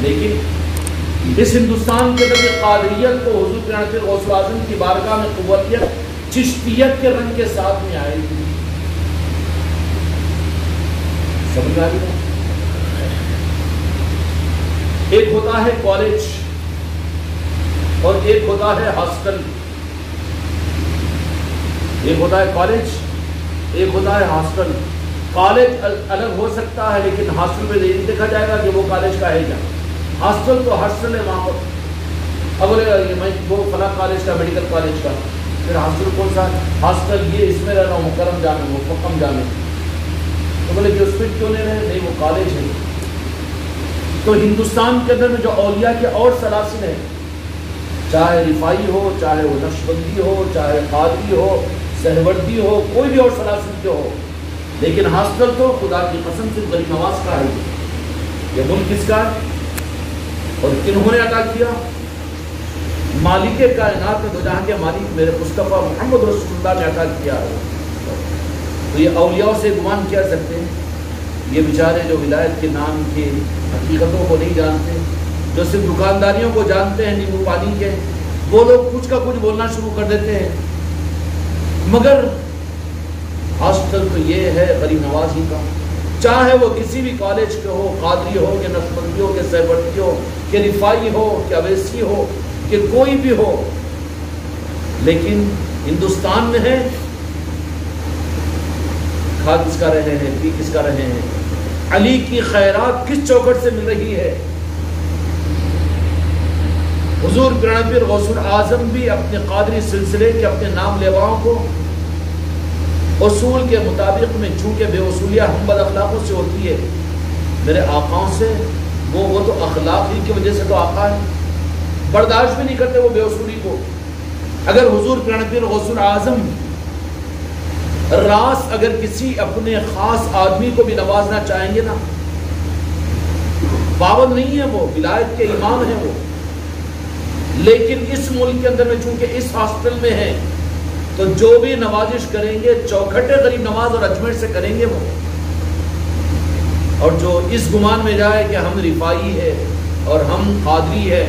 لیکن اس ہندوستان کے اندر قادریت کو حضور پیر غوث اعظم کی بارگاہ میں قبولیت چشتیت کے رنگ کے ساتھ میں آئے گی. سمجھ آ رہی ہے؟ ایک ہوتا ہے کالج اور ایک ہوتا ہے ہاسٹل. ایک ہوتا ہے کالج، ایک ہوتا ہے ہاسٹل. کالج الگ ہو سکتا ہے لیکن ہاسٹل میں نہیں دیکھا جائے گا کہ وہ کالج کا ہے کیا. ہاسٹل تو ہاسٹل ہے، وہاں پر اب میں وہ فلاں کالج کا، میڈیکل کالج کا. پھر ہاسٹل کون سا؟ ہاسٹل یہ اس میں رہنا ہوں، مکرم جانے وہ مکم جانے. تو بولے کہ اس میں کیوں نہیں رہے؟ نہیں، وہ کالج ہے. تو ہندوستان کے اندر میں جو اولیاء کے اور سلاسل ہیں، چاہے رفائی ہو، چاہے وہ نقشبندی ہو، چاہے قادری ہو، سہروردی ہو، کوئی بھی اور سلاسل کے ہو، لیکن ہاسٹل تو خدا کی قسم صرف غریب نواز کا ہے. یہ ملک کس کا ہے اور کنہوں نے عطا کیا؟ مالک کائنات دو جہاں کے مالک میرے مصطفیٰ محمد رسول اللہ نے عطا کیا ہے. تو یہ اولیاء سے گمان کیا سکتے ہیں؟ یہ بیچارے جو ولایت کے نام کی حقیقتوں کو نہیں جانتے، جو صرف دکانداریوں کو جانتے ہیں نیمبو پانی کے، وہ لوگ کچھ کا کچھ بولنا شروع کر دیتے ہیں. مگر ہاسٹل تو یہ ہے غریب نواز ہی کا. چاہے وہ کسی بھی کالج کے ہو، قادری ہو کہ نقشبندی ہو کہ سہروردی ہو کہ رفائی ہو کہ اویسی ہو کہ کوئی بھی ہو، لیکن ہندوستان میں ہے کھا کس کا رہے ہیں، پی کس کا رہے ہیں، علی کی خیرات کس چوکھٹ سے مل رہی ہے. حضور پیر غوث اعظم بھی اپنے قادری سلسلے کے اپنے نام لیواؤں کو اصول کے مطابق میں، چونکہ بے اصولیہ ہم بد اخلاقوں سے ہوتی ہے، میرے آقاؤں سے وہ تو اخلاق ہی کی وجہ سے تو آقا ہے، برداشت بھی نہیں کرتے وہ بے اصولی کو. اگر حضور پیر غوث اعظم راس اگر کسی اپنے خاص آدمی کو بھی نوازنا چاہیں گے نا، پابند نہیں ہے، وہ ولایت کے امام ہیں وہ، لیکن اس ملک کے اندر میں چونکہ اس ہاسٹل میں ہیں تو جو بھی نوازش کریں گے چوکھٹے غریب نواز اور اجمیر سے کریں گے وہ. اور جو اس گمان میں جائے کہ ہم رفائی ہے اور ہم قادری ہے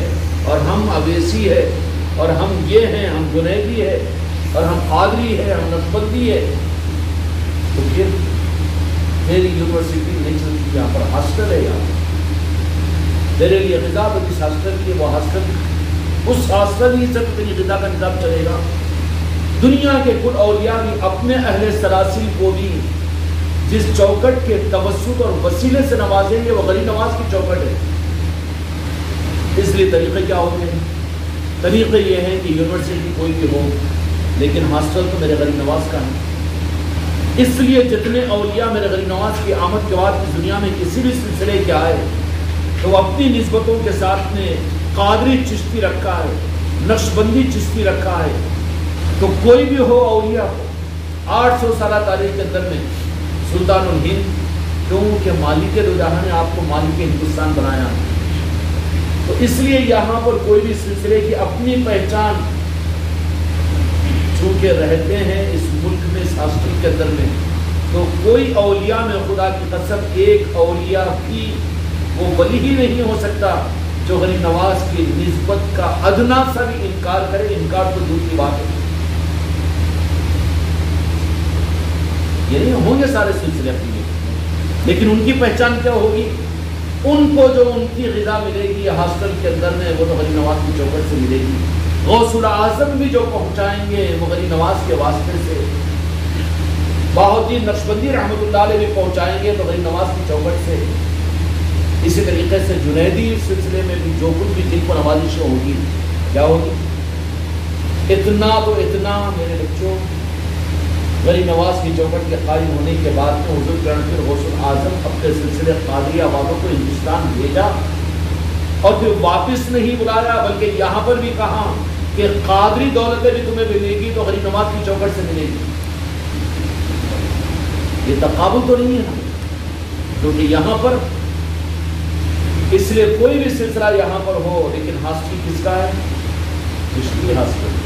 اور ہم اویسی ہے اور ہم یہ ہیں، ہم جنیدی ہے اور ہم قادری ہے، ہم نقشبندی ہے، تو پھر میری یونیورسٹی نہیں چلتی. یہاں پر ہاسٹل ہے، یہاں میرے لیے غذا جس ہاسٹل کی وہ ہاسٹل، اس ہاسٹل ہی سے میری غذا کا نظام چلے گا. دنیا کے کل اولیاء بھی اپنے اہل سلاسل کو بھی جس چوکٹ کے توسط اور وسیلے سے نوازیں گے وہ غریب نواز کی چوکٹ ہے. اس لیے طریقے کیا ہوتے ہیں؟ طریقے یہ ہیں کہ یونیورسٹی کوئی بھی ہو لیکن ہاسٹل تو میرے غریب نواز کا ہے. اس لیے جتنے اولیاء میرے غریب نواز کی آمد کے بعد اس دنیا میں کسی بھی سلسلے کے آئے تو وہ اپنی نسبتوں کے ساتھ نے قادری چشتی رکھا ہے، نقشبندی چشتی رکھا ہے. تو کوئی بھی ہو اولیاء ہو، 800 سالہ تاریخ کے اندر میں سلطان الہند، کیونکہ مالک دو جہاں نے آپ کو مالک ہندوستان بنایا، تو اس لیے یہاں پر کوئی بھی سلسلے کی اپنی پہچان، چونکہ رہتے ہیں اس ملک میں اس ہاسٹل کے اندر میں، تو کوئی اولیاء میں خدا کی قسم ایک اولیاء بھی وہ ولی ہی نہیں ہو سکتا جو غریب نواز کی نسبت کا ادنا سا بھی انکار کرے. انکار تو دور کی بات ہے. یہ نہیں ہوں گے سارے سلسلے اپنی، لیکن ان کی پہچان کیا ہوگی؟ ان کو جو ان کی غذا ملے گی ہاسٹل کے اندر میں وہ تو غریب نواز کی چوکٹ سے ملے گی. غوث اعظم بھی جو پہنچائیں گے وہ غریب نواز کے واسطے سے. بہاؤالدین نقشبندی رحمۃ اللہ علیہ بھی پہنچائیں گے تو غریب نواز کی چوکٹ سے. اسی طریقے سے جنیدی سلسلے میں بھی جو کچھ بھی جن کو نوازش ہوگی کیا ہوگی؟ اتنا تو اتنا میرے بچوں، غریب نواز کی چوکٹ کے قائم ہونے کے بعد میں حضور پیر غوث اعظم اپنے سلسلے قادریہ والوں کو ہندوستان بھیجا اور پھر واپس نہیں بلایا، بلکہ یہاں پر بھی کہا کہ قادری دولتیں بھی تمہیں ملے گی تو غریب نواز کی چوکٹ سے ملے گی. یہ تقابل تو نہیں ہے نا، کیونکہ یہاں پر اس لیے کوئی بھی سلسلہ یہاں پر ہو لیکن ہاسٹل کس کا ہے؟ چشتی ہاسٹل.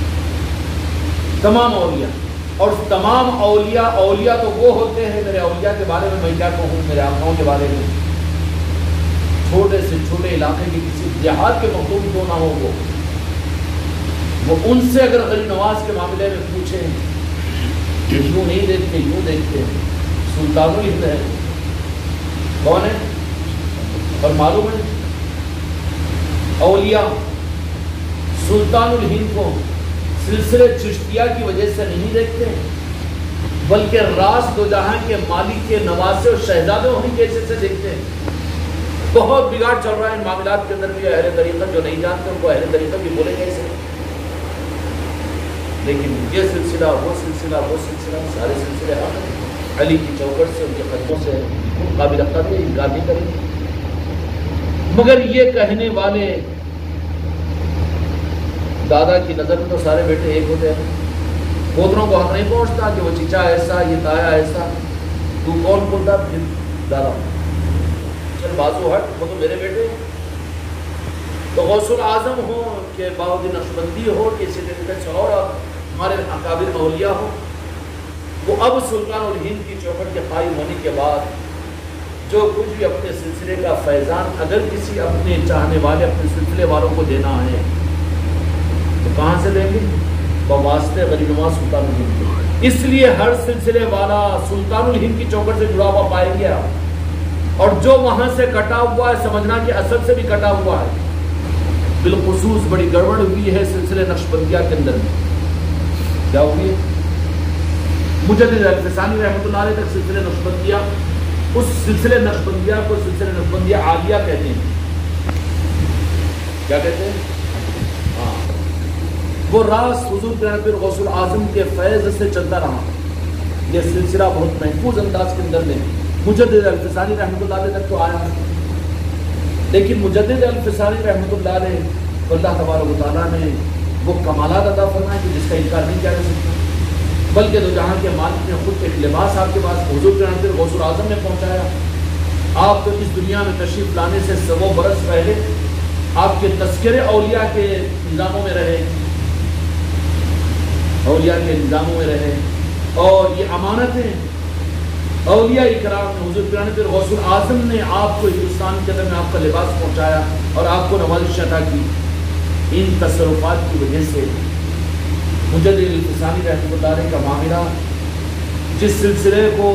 تمام اولیاء، اور تمام اولیاء تو وہ ہوتے ہیں، میرے اولیاء کے بارے میں میں کیا کہوں، میرے آقاؤں کے بارے میں چھوٹے سے چھوٹے علاقے کے کسی دیہات کے مخدوم کیوں نہ ہو وہ ان سے اگر غریب نواز کے معاملے میں پوچھیں کہ یوں نہیں دیکھتے یوں دیکھتے ہیں، سلطان الہند ہے، کون ہے اور معلوم ہے اولیاء سلطان الہند کو سلسلے چشتیہ کی وجہ سے نہیں دیکھتے بلکہ راز دو جہاں کے مالک کے نواسے اور شہزادے ہونے کی حیثیت سے دیکھتے ہیں۔ بہت بگاڑ چل رہا ہے ان معاملات کے اندر بھی، اہل طریقت جو نہیں جانتے ان کو اہل طریقت بھی بولے کیسے، لیکن یہ سلسلہ وہ سلسلہ سارے سلسلے علی کی چوکٹ سے ان کے قدموں سے قابل قدر انکار نہیں کریں گے۔ مگر یہ کہنے والے دادا کی نظر میں تو سارے بیٹے ایک ہوتے ہیں، پوتروں کو حق نہیں پہنچتا کہ وہ چچا ایسا یہ تایا ایسا، تو کون بولتا پھر دادا چل بازو ہٹ وہ تو میرے بیٹے ہیں۔ تو غوث الاعظم ہو کہ باؤدین نقشبندی ہو کہ اسی طریقے سے اور ہمارے اکابر اولیاء ہو، وہ اب سلطان الہند کی چوکھٹ کے قائم ہونے کے بعد جو کچھ بھی اپنے سلسلے کا فیضان اگر کسی اپنے چاہنے والے اپنے سلسلے والوں کو دینا ہے تو کہاں سے دیں گے؟ بواسطے غریب نواز سلطان الہند کے۔ اس لیے ہر سلسلے والا سلطان الہند کی چوکھٹ سے جڑا ہوا پائیں گے آپ، اور جو وہاں سے کٹا ہوا ہے سمجھنا کہ اصل سے بھی کٹا ہوا ہے۔ بالخصوص بڑی گڑبڑ ہوئی ہے سلسلے نقشبندیہ کے اندر میں، کیا ہوئی ہے؟ مجدد الفسانی رحمۃ اللہ علیہ تک سلسلے نقشبندیہ، اس سلسلے نقشبندیہ کو سلسلے نقشبندیہ عالیہ کہتے ہیں۔ کیا کہتے ہیں؟ ہاں، وہ راز حضور پیر غوث الاعظم کے فیض سے چلتا رہا۔ یہ سلسلہ بہت محفوظ انداز کے اندر میں مجدد الفسانی رحمۃ اللہ علیہ تک تو آیا، لیکن مجدد الفسانی رحمۃ اللہ علیہ اللہ تبارک و تعالیٰ نے وہ کمالات عطا فرمائے کہ جس کا انکار نہیں کیا جا سکتا، بلکہ دو جہاں کے مالک نے خود ایک لباس آپ کے پاس حضور پیر غوث الاعظم نے پہنچایا۔ آپ تو اس دنیا میں تشریف لانے سے 100 برس پہلے آپ کے تذکرے اولیاء کے نظاموں میں رہے، اولیاء کے نظاموں میں رہے، اور یہ امانتیں اولیاء اکرام نے حضور پیر غوث الاعظم نے آپ کو ہندوستان کے اندر میں آپ کا لباس پہنچایا اور آپ کو نوازش عطا کی۔ ان تصرفات کی وجہ سے مجدد الفسانی رحمۃ اللہ علیہ کا معاملہ جس سلسلے کو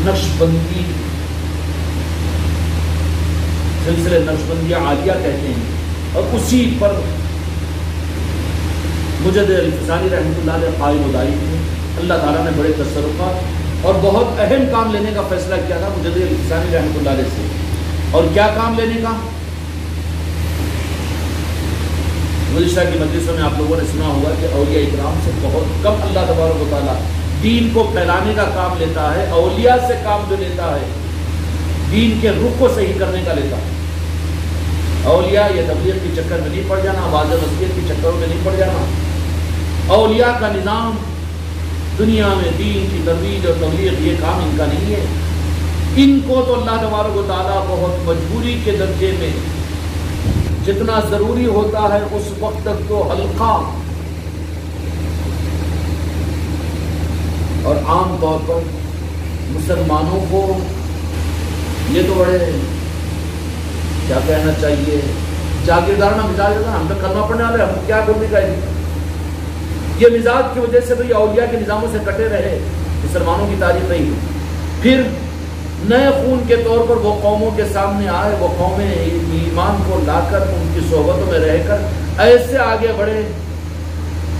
نقشبندی سلسلے نقشبندیہ عالیہ کہتے ہیں، اور اسی پر مجدد الفسانی رحمۃ اللہ علیہ قائم و دائم تھے۔ اللہ تعالیٰ نے بڑے تصرفات اور بہت اہم کام لینے کا فیصلہ کیا تھا مجدد الفسانی رحمۃ اللہ علیہ سے، اور کیا کام لینے کا؟ گزشتہ کی مجلسوں میں آپ لوگوں نے سنا ہوگا کہ اولیاء اکرام سے بہت کم اللہ تبارک و تعالیٰ دین کو پھیلانے کا کام لیتا ہے، اولیاء سے کام جو لیتا ہے دین کے رخ کو صحیح کرنے کا لیتا ہے۔ اولیاء یہ تبلیغ کے چکر میں نہیں پڑ جانا، واضح نصیحت کے چکروں میں نہیں پڑ جانا۔ اولیاء کا نظام دنیا میں دین کی ترویج اور تبلیغ یہ کام ان کا نہیں ہے۔ ان کو تو اللہ تبارک و تعالیٰ بہت مجبوری کے درجے میں جتنا ضروری ہوتا ہے اس وقت تک تو حلقہ اور عام طور پر مسلمانوں کو یہ تو بڑے کیا کہنا چاہیے جاگیردارانہ مزاج ہوتا ہے، ہم تو کلمہ پڑھنے والے ہم کیا بولنے کا ہے، یہ مزاج کی وجہ سے تو یہ اولیاء کے نظاموں سے کٹے رہے، مسلمانوں کی تاریخ رہی۔ پھر نئے خون کے طور پر وہ قوموں کے سامنے آئے، وہ قومیں ایمان کو لا کر ان کی صحبتوں میں رہ کر ایسے آگے بڑھے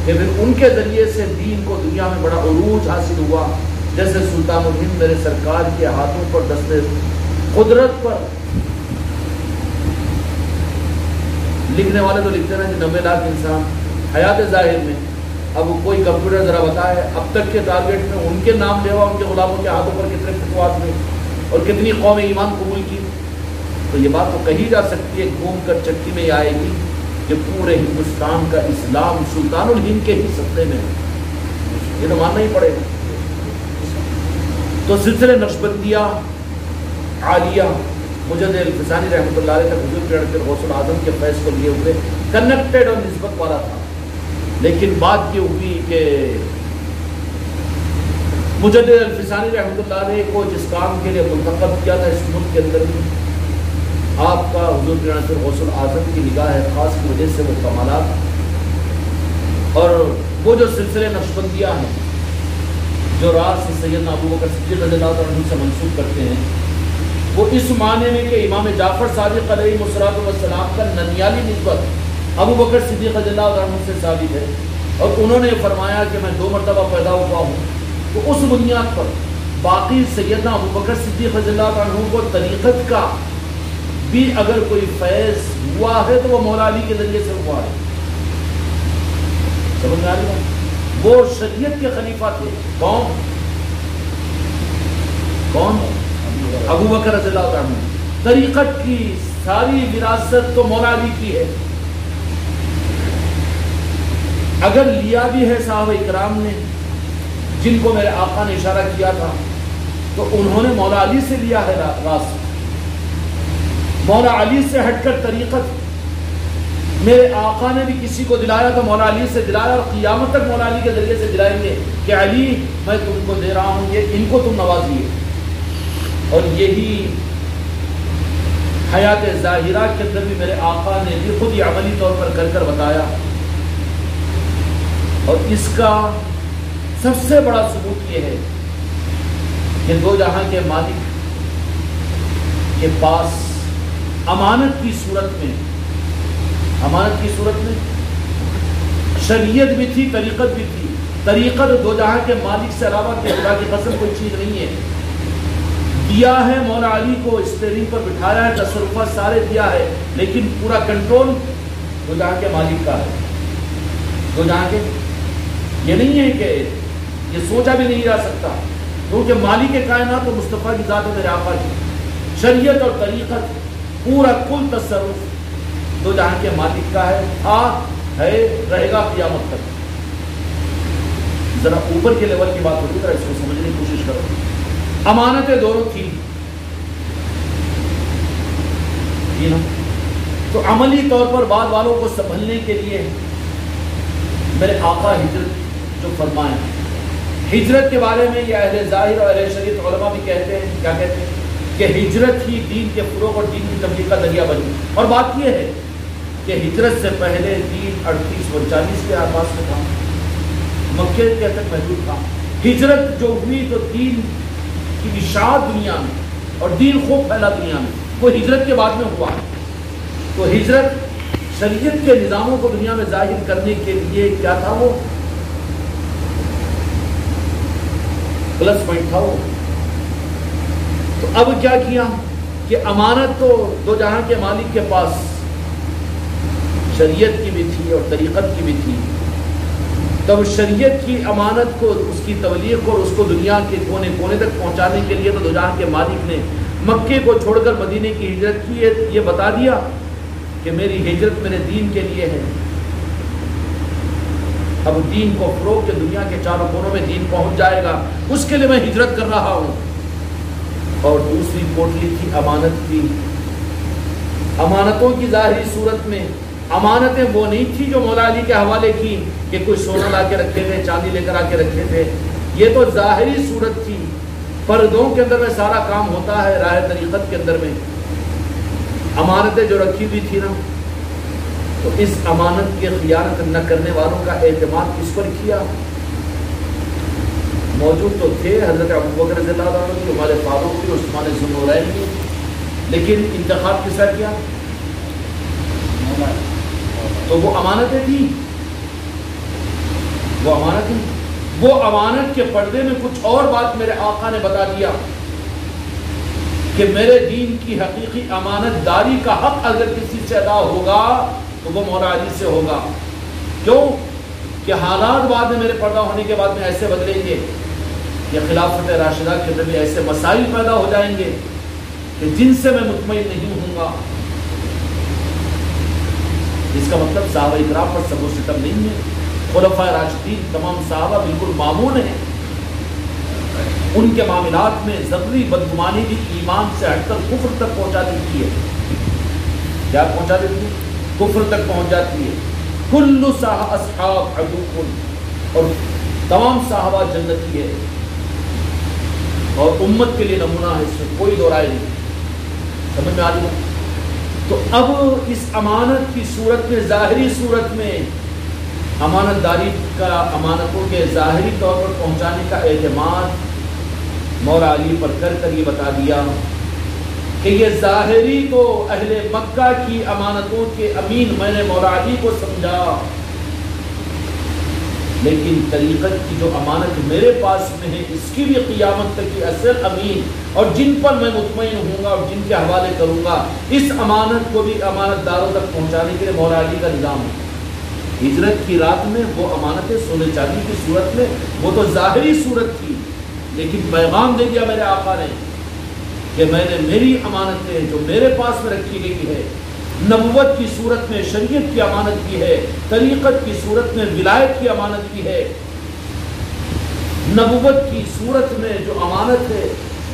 کہ پھر ان کے ذریعے سے دین کو دنیا میں بڑا عروج حاصل ہوا، جیسے سلطان الہند میرے سرکار کے ہاتھوں پر دستے قدرت پر لکھنے والے تو لکھتے ہیں کہ 90 لاکھ انسان حیات ظاہر میں، اب کوئی کمپیوٹر ذرا بتائے اب تک کے ٹارگیٹ میں ان کے نام لیوا ان کے غلاموں کے ہاتھوں پر کتنے فتوات ہوئے اور کتنی قومیں ایمان قبول کی، تو یہ بات تو کہی جا سکتی ہے گھوم کر چکی میں آئے گی کہ پورے ہندوستان کا اسلام سلطان الہند کے ہی سطح میں، یہ تو ماننا ہی پڑے گا۔ تو سلسلے نقشبندیہ عالیہ مجدد الفسانی رحمۃ اللہ علیہ تک حضور پیر غوث الاعظم کے فیض کو لیے ہوئے کنیکٹڈ اور نسبت والا تھا، لیکن بات یہ ہوئی کہ مجدد الفسانی رحمۃ اللہ علیہ کو جس کام کے لیے منتخب کیا تھا اس ملک کے اندر آپ کا حضور کی نصر غوث الاعظم کی نگاہ خاص کی وجہ سے وہ کمالات اور وہ جو سلسلے نقشبندیاں ہیں جو راز سے سیدنا ابوبکر صدیق رضی اللہ عنہ سے منسوب کرتے ہیں، وہ اس معنی میں کہ امام جعفر صادق علیہ السلام کا ننیالی نسبت ابوبکر صدیق رضی اللہ عنہ سے ثابت ہے، اور انہوں نے فرمایا کہ میں 2 مرتبہ پیدا ہوا ہوں، تو اس بنیاد پر باقی سیدنا ابوبکر صدیق رضی اللہ عنہ کو طریقت کا بھی اگر کوئی فیض ہوا ہے تو وہ مولا علی کے ذریعے سے ہوا ہے۔ سمجھ میں آ رہی ہے؟ وہ شریعت کے خلیفہ تھے۔ کون؟ ابوبکر رضی اللہ عنہ۔ طریقت کی ساری وراثت تو مولا علی کی ہے، اگر لیا بھی ہے صحابہ اکرام نے جن کو میرے آقا نے اشارہ کیا تھا تو انہوں نے مولا علی سے لیا ہے راز، مولا علی سے ہٹ کر طریقت میرے آقا نے بھی کسی کو دلایا تو مولا علی سے دلایا، اور قیامت تک مولا علی کے ذریعے سے دلائیں گے کہ علی میں تم کو دے رہا ہوں، یہ ان کو تم نوازیے۔ اور یہی حیات ظاہرہ کے اندر بھی میرے آقا نے بھی خود یہ عملی طور پر کر کر بتایا، اور اس کا سب سے بڑا ثبوت یہ ہے کہ 2 جہاں کے مالک کے پاس امانت کی صورت میں شریعت بھی تھی، طریقت بھی تھی۔ طریقت 2 جہاں کے مالک سے علاوہ کہ خدا کی قسم کوئی چیز نہیں ہے، دیا ہے مولا علی کو، اسٹیئرنگ پر بٹھایا ہے، تصرفات سارے دیا ہے، لیکن پورا کنٹرول 2 جہاں کے مالک کا ہے۔ 2 جہاں کے یہ نہیں ہے کہ یہ سوچا بھی نہیں جا سکتا، کیونکہ مالک کائنات تو مصطفیٰ کی ذات ہے میرے آقا کی۔ شریعت اور طریقت پورا کل تصرف 2 جہاں کے مالک کا ہے، رہے گا قیامت تک۔ ذرا اوپر کے لیول کی بات ہوتی ہے، اس کو سمجھنے کی کوشش کرو۔ امانتیں دونوں تھی نا، تو عملی طور پر بعد والوں کو سنبھلنے کے لیے میرے آقا ہجرت جو فرمائیں، ہجرت کے بارے میں یہ اہل ظاہر اور اہل شریعت علماء بھی کہتے ہیں، کیا کہتے ہیں کہ ہجرت ہی دین کے فروغ اور دین کی تبلیغ کا ذریعہ بنی۔ اور بات یہ ہے کہ ہجرت سے پہلے دین 38-40 کے آس پاس میں تھا، مکے کے تک محدود تھا۔ ہجرت جو ہوئی تو دین کی اشاعت دنیا میں اور دین خوب پھیلا دنیا میں، وہ ہجرت کے بعد میں ہوا۔ تو ہجرت شریعت کے نظاموں کو دنیا میں ظاہر کرنے کے لیے کیا تھا، وہ پلس پوائنٹ تھا وہ۔ تو اب کیا کیا کہ امانت تو 2 جہاں کے مالک کے پاس شریعت کی بھی تھی اور طریقت کی بھی تھی، تب شریعت کی امانت کو، اس کی تبلیغ کو اور اس کو دنیا کے کونے کونے تک پہنچانے کے لیے تو 2 جہاں کے مالک نے مکے کو چھوڑ کر مدینے کی ہجرت کی ہے۔ یہ بتا دیا کہ میری ہجرت میرے دین کے لیے ہے، اب دین کو فروغ کے دنیا کے چاروں کونوں میں دین پہنچ جائے گا، اس کے لیے میں ہجرت کر رہا ہوں۔ اور دوسری پوٹلی تھی امانت کی۔ امانتوں کی ظاہری صورت میں امانتیں وہ نہیں تھی جو مولا علی کے حوالے کی کہ کوئی سونا لا کے رکھے تھے، چاندی لے کر آ کے رکھے تھے، یہ تو ظاہری صورت تھی، پردوں کے اندر میں سارا کام ہوتا ہے، راہ طریقت کے اندر میں امانتیں جو رکھی ہوئی تھی نا، تو اس امانت کے خیانت نہ کرنے والوں کا اعتماد کس پر کیا؟ موجود تو تھے حضرت ابوبکر رضی اللہ عنہ کی، عمر فاروق کی، عثمان ذو النورین کی، لیکن انتخاب کس کا کیا؟ تو وہ امانتیں تھیں، وہ امانت کے پردے میں کچھ اور بات میرے آقا نے بتا دیا کہ میرے دین کی حقیقی امانت داری کا حق اگر کسی سے ادا ہوگا تو وہ مولا علی سے ہوگا۔ کیوں کہ حالات بعد میں میرے پردہ ہونے کے بعد میں ایسے بدلیں گے کہ خلافت راشدہ کے اندر بھی ایسے مسائل پیدا ہو جائیں گے کہ جن سے میں مطمئن نہیں ہوں گا۔ اس کا مطلب صحابہ اکرام پر سب و ستم نہیں ہے، خلفائے راشدین تمام صحابہ بالکل معمون ہیں، ان کے معاملات میں ذری بدگمانی بھی ایمان سے ہٹ کر کفر تک پہنچا دیتی ہے۔ کیا پہنچا دیتی ہے؟ کفر تک پہنچ جاتی ہے۔ کل اصحاب عدو، اور تمام صحابہ جنتی ہے اور امت کے لیے نمونہ ہے، اس میں کوئی دو رائے نہیں۔ سمجھ میں آ رہی ہے؟ تو اب اس امانت کی صورت میں، ظاہری صورت میں امانت داری کا، امانتوں کے ظاہری طور پر پہنچانے کا اعتماد مولا علی پر کر یہ بتا دیا کہ یہ ظاہری تو اہل مکہ کی امانتوں کے امین میں نے مولا علی کو سمجھا، لیکن طریقت کی جو امانت میرے پاس میں ہے اس کی بھی قیامت تک کی اصل امین اور جن پر میں مطمئن ہوں گا اور جن کے حوالے کروں گا، اس امانت کو بھی امانت داروں تک پہنچانے کے لیے مولا علی کا نظام ہے۔ ہجرت کی رات میں وہ امانتیں سونے چاندی کی صورت میں، وہ تو ظاہری صورت تھی، لیکن پیغام دے دیا میرے آقا نے کہ میں نے میری امانتیں جو میرے پاس میں رکھی گئی ہے، نبوت کی صورت میں شریعت کی امانت کی ہے، طریقت کی صورت میں ولایت کی امانت کی ہے، نبوت کی صورت میں جو امانت ہے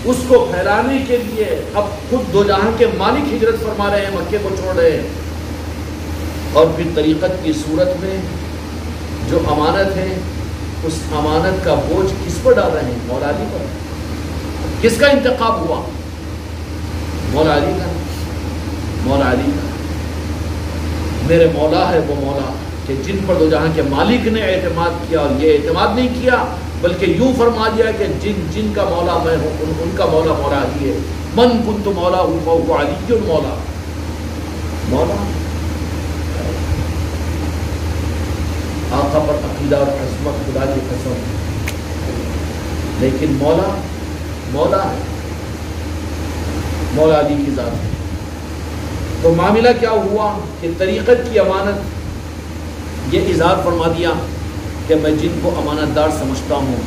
اس کو پھیلانے کے لیے اب خود دو جہاں کے مالک ہجرت فرما رہے ہیں، مکے کو چھوڑ رہے ہیں، اور پھر طریقت کی صورت میں جو امانت ہے اس امانت کا بوجھ کس پر ڈال رہے ہیں؟ مولا علی پر۔ کس کا انتخاب ہوا؟ مولا علی کا، مولا علی کا۔ میرے مولا ہے وہ مولا کہ جن پر دو جہاں کے مالک نے اعتماد کیا، اور یہ اعتماد نہیں کیا بلکہ یوں فرما دیا کہ جن کا مولا میں ہوں ان کا مولا مولا علی ہے، من کنت مولا ہوں فہو علی مولا۔ مولا آقا پر عقیدہ اور عظمت خدا کی قسم، لیکن مولا مولا ہے، مولا علی کی ذات ہے۔ تو معاملہ کیا ہوا کہ طریقت کی امانت یہ اظہار فرما دیا کہ میں جن کو امانت دار سمجھتا ہوں،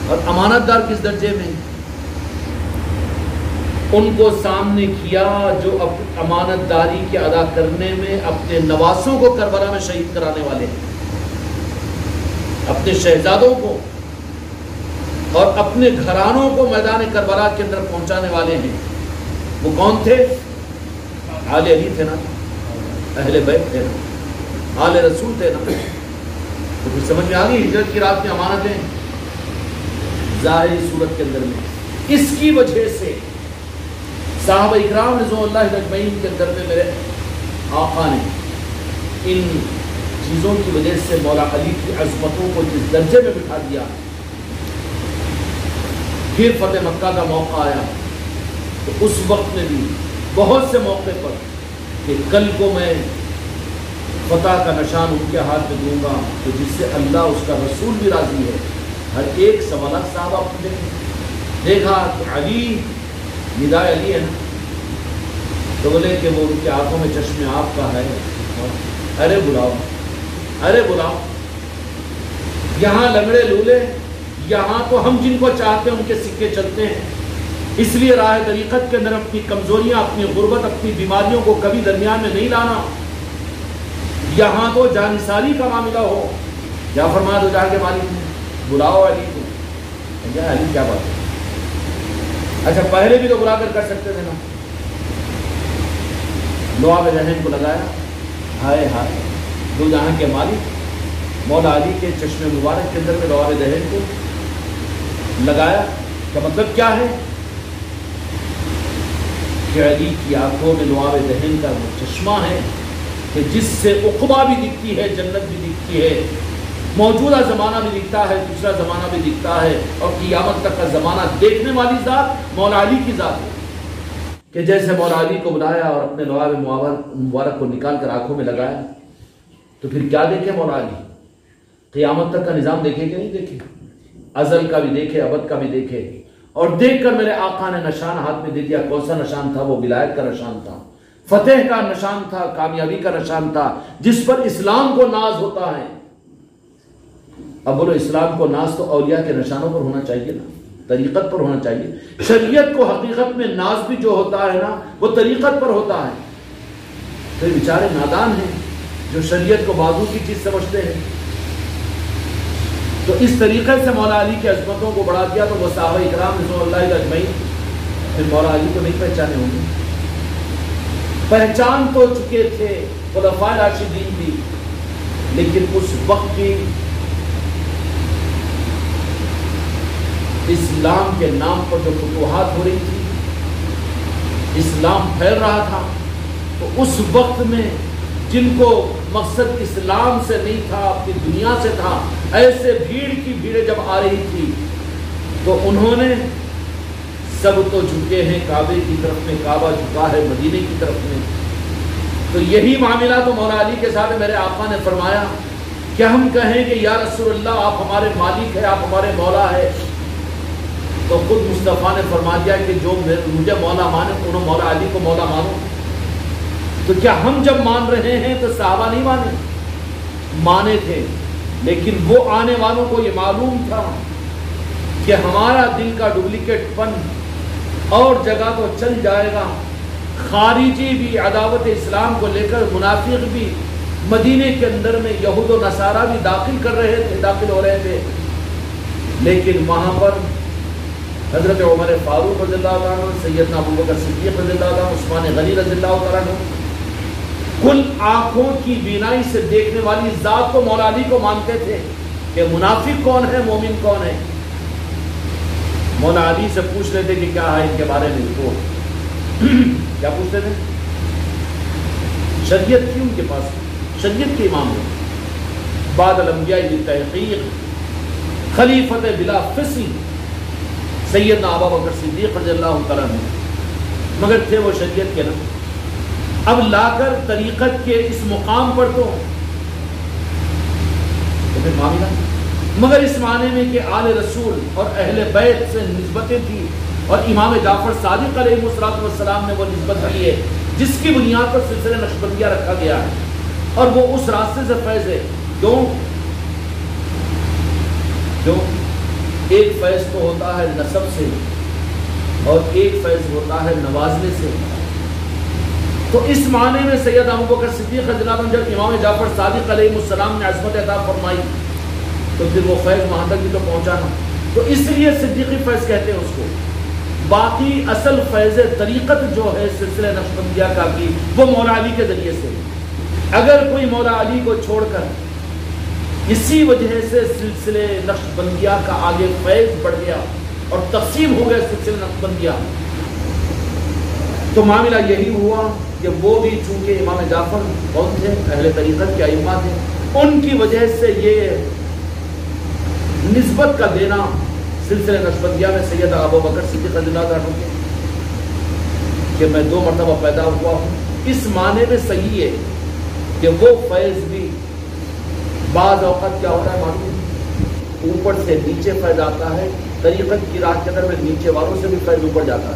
اور امانت دار کس درجے میں؟ ان کو سامنے کیا جو امانت داری کے ادا کرنے میں اپنے نواسوں کو کربلا میں شہید کرانے والے ہیں، اپنے شہزادوں کو اور اپنے گھرانوں کو میدان کربلا کے اندر پہنچانے والے ہیں۔ وہ کون تھے؟ آل علی تھے نا، اہل بیت تھے نا، آل رسول تھے نا۔ تو پھر سمجھ میں آ گئی ہجرت کی رات میں امانتیں ظاہری صورت کے اندر میں۔ اس کی وجہ سے صحابہ اکرام رضوان اللہ اجمعین کے اندر میں میرے آقا نے ان چیزوں کی وجہ سے مولا علی کی عظمتوں کو جس درجے میں بٹھا دیا۔ پھر فتح مکہ کا موقع آیا تو اس وقت میں بھی بہت سے موقع پر کہ کل کو میں فتح کا نشان ان کے ہاتھ میں دوں گا تو جس سے اللہ اس کا رسول بھی راضی ہے۔ ہر ایک سوالات صحابہ اپنے دیکھا کہ علی ندائے علی ہے نا، تو بولے کہ وہ ان کے آنکھوں میں چشم آپ کا ہے، ارے بلاؤ ارے بلاؤ، یہاں لنگڑے لولے، یہاں تو ہم جن کو چاہتے ہیں ان کے سکے چلتے ہیں، اس لیے راہ طریقت کے اندر اپنی کمزوریاں، اپنی غربت، اپنی بیماریوں کو کبھی درمیان میں نہیں لانا، یہاں تو جانثاری کا معاملہ ہو۔ کیا فرمایا دو جہاں کے مالک نے؟ بلاؤ علی کو۔ علی کیا بات ہے؟ اچھا پہلے بھی تو بلا کر سکتے تھے نا۔ لعاب ذہن کو لگایا، ہائے ہائے، دو جہاں کے مالک مولا علی کے چشم مبارک کے اندر میں لعاب ذہن کو لگایا۔ کا مطلب کیا ہے کہ علی کی آنکھوں میں لعاب ذہن کا وہ چشمہ ہے کہ جس سے عقبہ بھی دکھتی ہے، جنت بھی دکھتی ہے، موجودہ زمانہ بھی دکھتا ہے، دوسرا زمانہ بھی دکھتا ہے، اور قیامت تک کا زمانہ دیکھنے والی ذات مولا علی کی ذات ہے کہ جیسے مولا علی کو بلایا اور اپنے لعاب مبارک کو نکال کر آنکھوں میں لگایا تو پھر کیا دیکھے مولا علی؟ قیامت تک کا نظام دیکھے کہ نہیں دیکھے؟ ازل کا بھی دیکھے، ابد کا بھی دیکھے، اور دیکھ کر میرے آقا نے نشان ہاتھ میں دے دیا۔ کون سا نشان تھا؟ وہ ولایت کا نشان تھا، فتح کا نشان تھا، کامیابی کا نشان تھا، جس پر اسلام کو ناز ہوتا ہے۔ اب بولو اسلام کو ناز تو اولیاء کے نشانوں پر ہونا چاہیے نا، طریقت پر ہونا چاہیے۔ شریعت کو حقیقت میں ناز بھی جو ہوتا ہے نا وہ طریقت پر ہوتا ہے۔ تو بیچارے نادان ہیں جو شریعت کو بازو کی چیز سمجھتے ہیں۔ تو اس طریقے سے مولا علی کی عظمتوں کو بڑھا دیا تو وہ صحابہ اکرام رضوان اللہ اجمعین پھر مولا علی کو نہیں پہچانے ہوں گے؟ پہچان تو چکے تھے، خلفائے راشدین بھی، لیکن اس وقت بھی اسلام کے نام پر جو فتوحات ہو رہی تھی، اسلام پھیل رہا تھا، تو اس وقت میں جن کو مقصد اسلام سے نہیں تھا، اپنی دنیا سے تھا، ایسے بھیڑ کی بھیڑیں جب آ رہی تھی تو انہوں نے سب تو جھکے ہیں کعبے کی طرف میں، کعبہ جھکا ہے مدینے کی طرف میں. تو یہی معاملہ تو مولا علی کے ساتھ میرے آقا نے فرمایا کہ ہم کہیں کہ یا رسول اللہ آپ ہمارے مالک ہیں، آپ ہمارے مولا ہے، تو خود مصطفیٰ نے فرما دیا کہ جو مجھے مولا مانے انہوں مولا علی کو مولا مانو. تو کیا ہم جب مان رہے ہیں تو صحابہ نہیں مانے تھے، لیکن وہ آنے والوں کو یہ معلوم تھا کہ ہمارا دل کا ڈپلیکیٹ پن اور جگہ تو چل جائے گا. خارجی بھی عداوت اسلام کو لے کر منافق بھی مدینے کے اندر میں یہود و نصارہ بھی داخل ہو رہے تھے، لیکن وہاں پر حضرت عمر فاروق رضی اللہ عنہ، سیدنا ابوبکر صدیق رضی اللہ عنہ، عثمان غنی رضی اللہ عنہ، کل آنکھوں کی بینائی سے دیکھنے والی ذات کو مولا علی کو مانتے تھے کہ منافق کون ہے، مومن کون ہے. مولا علی سے پوچھ رہے تھے کہ کیا ہے ان کے بارے میں رپورٹ. کیا پوچھتے تھے؟ شریعت تھی ان کے پاس، شریعت کے امام ہیں، بعد الانبیاء تحقیق خلیفت بلا فصل سیدنا ابوبکر صدیق رضی اللہ تعالیٰ عنہ، مگر تھے وہ شریعت کے نا. اب لا کر طریقت کے اس مقام پر تو پھر معاملہ، مگر اس معنی میں کہ آل رسول اور اہل بیت سے نسبتیں تھی، اور امام جعفر صادق علیہ السلام نے وہ نسبت دی ہے جس کی بنیاد پر سلسلہ نقشبندیہ رکھا گیا ہے، اور وہ اس راستے سے فیض ہے. کیوں ایک فیض تو ہوتا ہے نسب سے اور ایک فیض ہوتا ہے نوازنے سے. تو اس معنی میں سید ابوبکر صدیق رضی اللہ عنہ جب امام جعفر صادق علیہ السلام نے عظمت عطا فرمائی تو پھر وہ فیض وہاں تک بھی تو پہنچانا، تو اس لیے صدیقی فیض کہتے ہیں اس کو. باقی اصل فیض طریقت جو ہے سلسلہ نقشبندیہ کا کی وہ مولا علی کے ذریعے سے. اگر کوئی مولا علی کو چھوڑ کر اسی وجہ سے سلسلے نقشبندیہ کا آگے فیض بڑھ گیا اور تقسیم ہو گیا سلسلہ نقشبندیہ، تو معاملہ یہی ہوا کہ وہ بھی چونکہ امام جعفر کون تھے، اہل طریقت کے ائمہ تھے، ان کی وجہ سے یہ نسبت کا دینا سلسلہ نقشبندیہ میں سید ابوبکر صدیق رضی اللہ عنہ کہ میں 2 مرتبہ پیدا ہوا ہوں، اس معنی میں صحیح ہے کہ وہ فیض بھی بعض اوقات کیا ہوتا ہے معلوم، اوپر سے نیچے فیض آتا ہے. طریقت کی راہ کے اندر میں نیچے والوں سے بھی فیض اوپر جاتا ہے.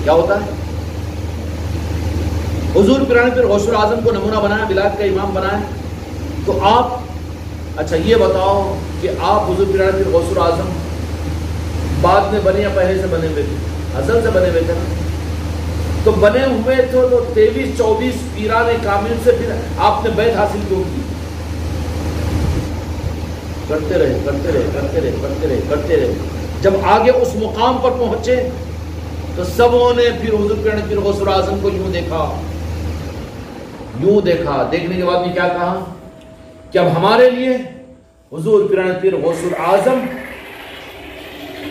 کیا ہوتا ہے؟ حضور پیران پیر غوث الاعظم کو نمونہ بنایا، ولایت کا امام بنایا، تو آپ اچھا یہ بتاؤ کہ آپ حضور پیران پیر غوث الاعظم بعد میں بنے یا پہلے سے بنے ہوئے تھے؟ ازل سے بنے ہوئے تھے نا. تو بنے ہوئے تو 23-24 پیران کامل سے پھر آپ نے بیعت حاصل کیوں کی؟ کرتے رہے. جب آگے اس مقام پر پہنچے تو سبوں نے پھر حضور پیران پیر غوث الاعظم کو یوں دیکھا. دیکھنے کے بعد میں کیا کہا کہ اب ہمارے لیے حضور پیران پیر غوث الاعظم.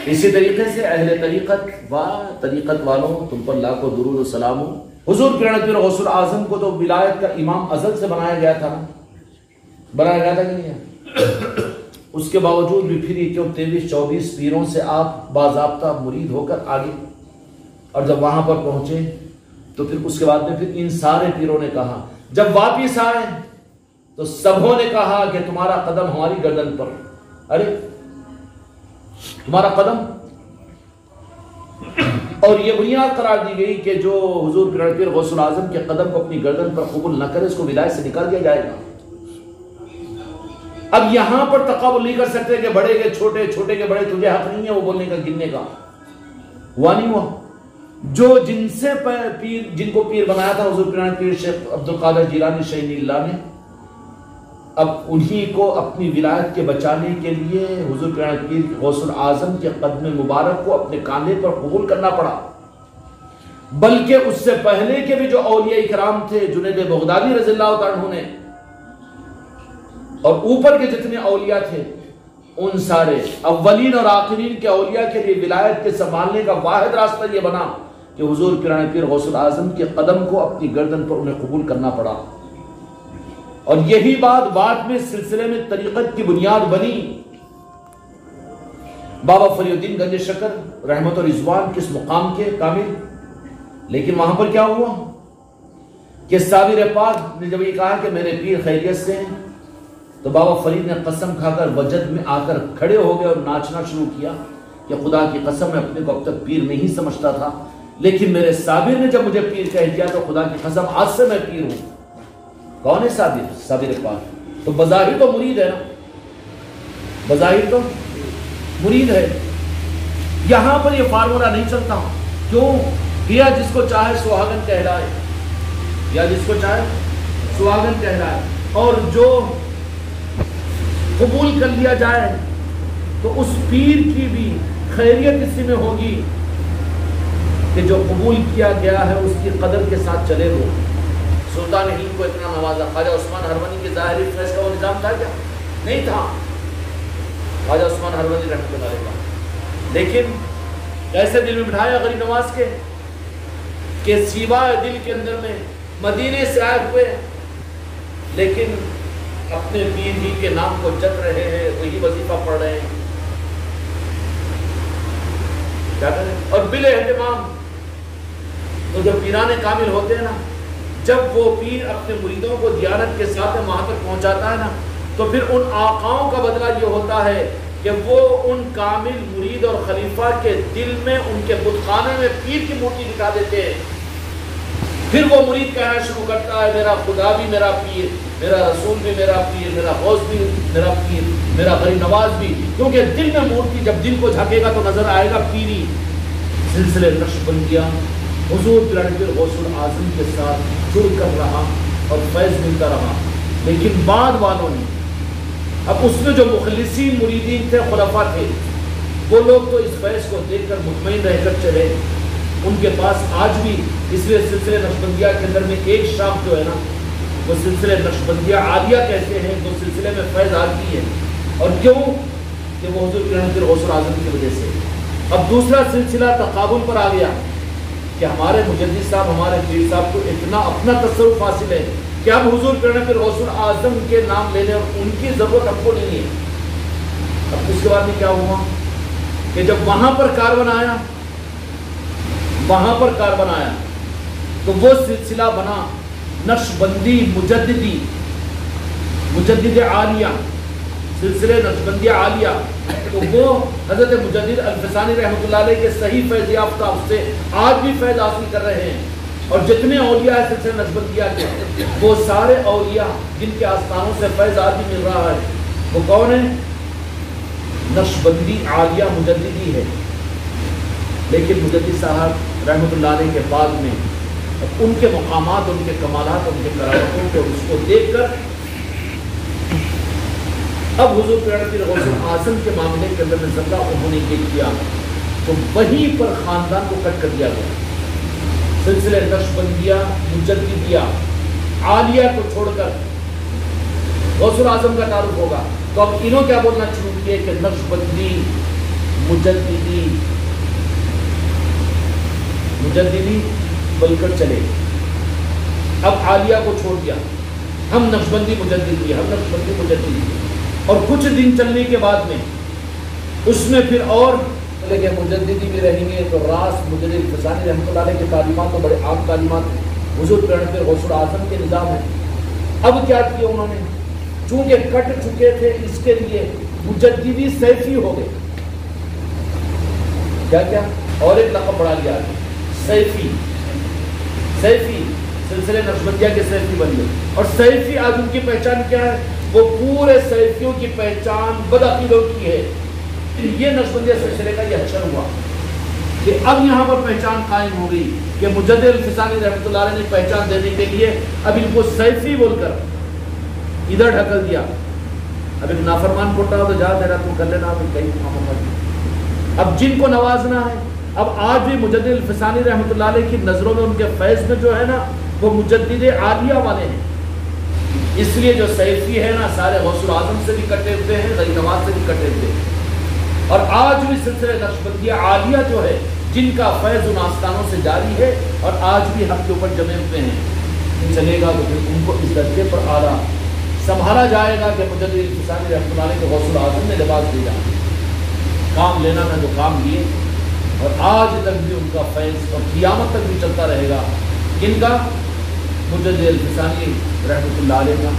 اسی طریقے سے اہل طریقت طریقت والوں تم پر لاکھوں درود و سلام ہو. حضور پیران پیر غوث الاعظم کو تو ولایت کا امام ازل سے بنایا گیا تھا کہ نہیں؟ اس کے باوجود بھی پھر یہ 23-24 پیروں سے آپ باضابطہ مرید ہو کر آگے، اور جب وہاں پر پہنچے تو پھر اس کے بعد میں پھر ان سارے پیروں نے کہا، جب واپس آئے تو سبوں نے کہا کہ تمہارا قدم ہماری گردن پر. ارے تمہارا قدم، اور یہ بنیاد قرار دی گئی کہ جو حضور پیران پیر غوث الاعظم کے قدم کو اپنی گردن پر قبول نہ کرے اس کو ولایت سے نکال دیا جائے گا. اب یہاں پر تقابل نہیں کر سکتے کہ بڑے کے چھوٹے، چھوٹے کے بڑے، تجھے حق نہیں ہے وہ بولنے کا گننے کا. ہوا نہیں ہوا. جو جن کو پیر بنایا تھا حضور پیران پیر شیخ عبد القادر جیلانی شہید اللہ نے، اب انہی کو اپنی ولایت کے بچانے کے لیے حضور پیران پیر غوث الاعظم کے قدم مبارک کو اپنے کاندھے پر قبول کرنا پڑا. بلکہ اس سے پہلے کے بھی جو اولیاء کرام تھے، جنید بغدادی رضی اللہ عنہ نے، اور اوپر کے جتنے اولیاء تھے، ان سارے اولین اور آخرین کے اولیاء کے لیے ولایت کے سنبھالنے کا واحد راستہ یہ بنا کہ حضور پیرانے پیر غوث الاعظم کے قدم کو اپنی گردن پر انہیں قبول کرنا پڑا، اور یہی بات بعد میں سلسلے میں طریقت کی بنیاد بنی۔ بابا فری الدین گنج شکر رحمت و رضوان کس مقام کے کامل، لیکن وہاں پر کیا ہوا کہ صابر پاک نے جب یہ کہا کہ میرے پیر خیریت سے ہیں، تو بابا فرید نے قسم کھا کر وجد میں آ کر کھڑے ہو گئے اور ناچنا شروع کیا کہ خدا کی قسم میں اپنے کو اب تک پیر نہیں سمجھتا تھا، لیکن میرے صابر نے جب مجھے پیر کہہ دیا تو خدا کی قسم آج سے میں پیر ہوں۔ کون ہے صابر؟ صابر پاک تو بظاہر تو مرید ہے نا، بظاہر تو مرید ہے۔ یہاں پر یہ فارمولا نہیں چلتا، کیوں؟ یا جس کو چاہے سہاگن کہلائے، یا جس کو چاہے سہاگن کہلائے، اور جو قبول کر لیا جائے تو اس پیر کی بھی خیریت اسی میں ہوگی کہ جو قبول کیا گیا ہے اس کی قدر کے ساتھ چلے گا۔ سلطان ہند کو اتنا نوازا، خواجہ عثمان ہرونی کے ظاہری فیض کا وہ نظام تھا کیا؟ نہیں تھا، خواجہ عثمان ہرونی رحمۃ اللہ علیہ کا، لیکن ایسے دل میں بٹھایا غریب نواز کے کہ سیوائے دل کے اندر میں مدینے سے آئے ہوئے لیکن اپنے پیر ہی کے نام کو جت رہے ہیں، وہی وظیفہ پڑھ رہے ہیں، کیا کریں؟ اور بل اہتمام تو جب پیرانے کامل ہوتے ہیں نا، جب وہ پیر اپنے مریدوں کو دیانت کے ساتھ وہاں تک پہنچاتا ہے نا، تو پھر ان آقاؤں کا بدلہ یہ ہوتا ہے کہ وہ ان کامل مرید اور خلیفہ کے دل میں ان کے بت خانے میں پیر کی مورتی دکھا دیتے ہیں۔ پھر وہ مرید کہنا شروع کرتا ہے میرا خدا بھی میرا پیر، میرا رسول بھی میرا پیر، میرا غوث بھی میرا پیر، میرا غریب نواز بھی، کیونکہ دل میں مورتی جب دل کو جھانکے گا تو نظر آئے گا پیری۔ سلسلے نقشبندیہ حضور پیرانے پیر غوث الاعظم کے ساتھ جڑ کر رہا اور فیض ملتا رہا، لیکن بعد والوں نے اب اس میں جو مخلصین مریدین تھے، خلفاء تھے، وہ لوگ تو اس فیض کو دیکھ کر مطمئن رہ کر چلے۔ ان کے پاس آج بھی اس لیے سلسلے نقشبندیہ کے اندر میں ایک شاخ جو ہے نا وہ سلسلے نقشبندیہ عالیہ کہتے ہیں، وہ سلسلے میں فیض آتی ہے، اور کیوں؟ کہ وہ حضور پیرانے پیر غوث الاعظم کی وجہ سے۔ اب دوسرا سلسلہ تقابل پر آ گیا کہ ہمارے مجدد صاحب، ہمارے پیر صاحب کو اتنا اپنا تصرف حاصل ہے کہ اب حضور پیرانے پیر غوث الاعظم کے نام لینے اور ان کی ضرورت ہم کو نہیں ہے۔ اب اس کے بعد میں کیا ہوا کہ جب وہاں پر کاربن آیا، وہاں پر کاربن آیا تو وہ سلسلہ بنا نقشبندی مجددی، مجدد عالیہ، سلسلے نقشبندیہ عالیہ۔ تو وہ حضرت مجدد الفسانی رحمۃ اللہ علیہ کے صحیح فیض یافتہ اس سے آج بھی فیض حاصل کر رہے ہیں، اور جتنے اولیاء ہیں سلسلے نقشبندیہ کے، وہ سارے اولیاء جن کے آستانوں سے فیض آج بھی مل رہا ہے، وہ کون ہے؟ نقشبندی عالیہ مجددی ہے۔ لیکن مجدد صاحب رحمۃ اللہ علیہ کے بعد میں ان کے مقامات، ان کے کمالات، ان کے کرامتوں کو اس کو دیکھ کر اب حضور پیرانے پیر غوث الاعظم کے معاملے کے اندر میں ذرا انہوں نے یہ کیا تو وہیں پر خاندان کو کٹ کر دیا گیا۔ سلسلے نقشبندیہ مجددیہ عالیہ کو چھوڑ کر غوث الاعظم کا تعارف ہوگا، تو اب انہوں کیا بولنا شروع کیے کہ نقشبندی مجددی مجددی بول کر چلے۔ اب عالیہ کو چھوڑ دیا، ہم نقشبندی مجددی، ہم نقشبندی مجددی، اور کچھ دن چلنے کے بعد میں اس میں پھر اور کہ مجددی بھی رہیں گے تو راس مجدد الفسانی رحمۃ اللہ علیہ کے تعلیمات تو بڑے عام تعلیمات حضور پیرانے پیر غوث الاعظم کے نظام ہے۔ اب کیا کیا انہوں نے؟ چونکہ کٹ چکے تھے اس کے لیے مجددی سیفی ہو گئے۔ کیا کیا؟ اور ایک لقب بڑھا لیا سیفی، سیفی سلسلے نقشبندیہ کے سیفی بن گئے۔ اور سیفی آج ان کی پہچان کیا ہے؟ وہ پورے سیفیوں کی پہچان بدعقیدوں کی ہے۔ یہ نقشبندیہ سلسلے کا یہ حشر ہوا کہ اب یہاں پر پہچان قائم ہو گئی کہ مجدد الفسانی رحمۃ اللہ علیہ نے پہچان دینے کے لیے اب ان کو سیفی بول کر ادھر ڈھکل دیا۔ اب ایک نافرمان پھوٹا ہو تو جا تیرا تو کر لینا، اب جن کو نوازنا ہے، اب آج بھی مجدد الفسانی رحمۃ اللہ علیہ کی نظروں میں ان کے فیض میں جو ہے نا وہ مجدد عالیہ والے ہیں۔ اس لیے جو سیفی ہے نا سارے غوث الاعظم سے بھی کٹے ہوئے ہیں، غریب نواز سے بھی کٹے ہوئے ہیں، اور آج بھی سلسلے نقشبندیہ عالیہ جو ہے جن کا فیض ان آستانوں سے جاری ہے اور آج بھی ہم کے اوپر جمے ہوئے ہیں، چلے گا تو پھر ان کو اس درجے پر اعلیٰ سنبھالا جائے گا کہ مجدد الفسانی رحمۃ اللہ علیہ کو غوث الاعظم نے لباس دیا، کام لینا میں جو کام لیے، اور آج تک بھی ان کا فیض اور قیامت تک بھی چلتا رہے گا۔ کن کا؟ مجدد الفسانی رحمۃ اللہ علیہ کا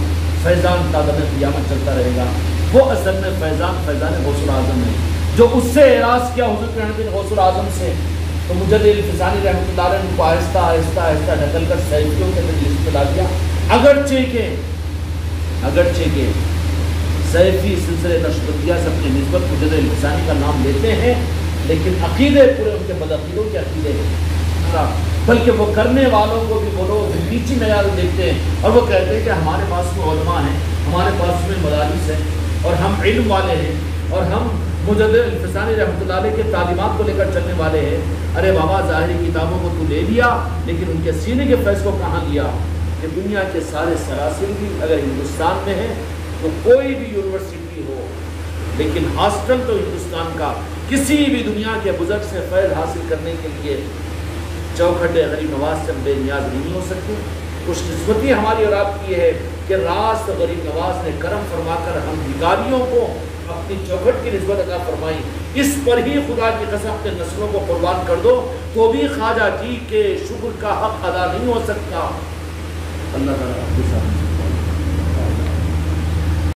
فیضان تا دم قیامت چلتا رہے گا۔ وہ اصل میں فیضان غوث الاعظم ہے، جو اس سے اعراض کیا حضور کے نبی غوث الاعظم سے، تو مجدد الفسانی رحمۃ اللہ علیہ نے ان کو آہستہ آہستہ آہستہ ڈھکل کر سیفیوں کے مجلس میں لا دیا۔ اگرچہ کہ سیفی سلسلے نشبتیہ سے اپنی نسبت مجدد الفسانی کا نام لیتے ہیں، لیکن عقیدے پورے ان کے بدعقیدوں کے عقیدے ہیں، بلکہ وہ کرنے والوں کو بھی وہ لوگ نیچی معیار دیکھتے ہیں، اور وہ کہتے ہیں کہ ہمارے پاس میں علماء ہیں، ہمارے پاس میں مدارس ہیں، اور ہم علم والے ہیں، اور ہم مجدد الفسانی رحمۃ اللہ علیہ کے تعلیمات کو لے کر چلنے والے ہیں۔ ارے بابا، ظاہری کتابوں کو تو لے لیا، لیکن ان کے سینے کے فیض کو کہاں لیا؟ کہ دنیا کے سارے سراسر بھی اگر ہندوستان میں ہیں تو کوئی بھی یونیورسٹی ہو، لیکن ہاسٹل تو ہندوستان کا کسی بھی دنیا کے بزرگ سے فیض حاصل کرنے کے لیے چوکھٹے غریب نواز سے ہم بے نیاز نہیں ہو سکتے۔ خوش قسمتی ہماری اور آپ کی ہے کہ راست غریب نواز نے کرم فرما کر ہم بھکاریوں کو اپنی چوکھٹ کی نسبت عطا فرمائی۔ اس پر ہی خدا کی قسم اپنے نسلوں کو قربان کر دو تو بھی خواجہ جی کے شکر کا حق ادا نہیں ہو سکتا۔ اللہ تعالیٰ آپ کے ساتھ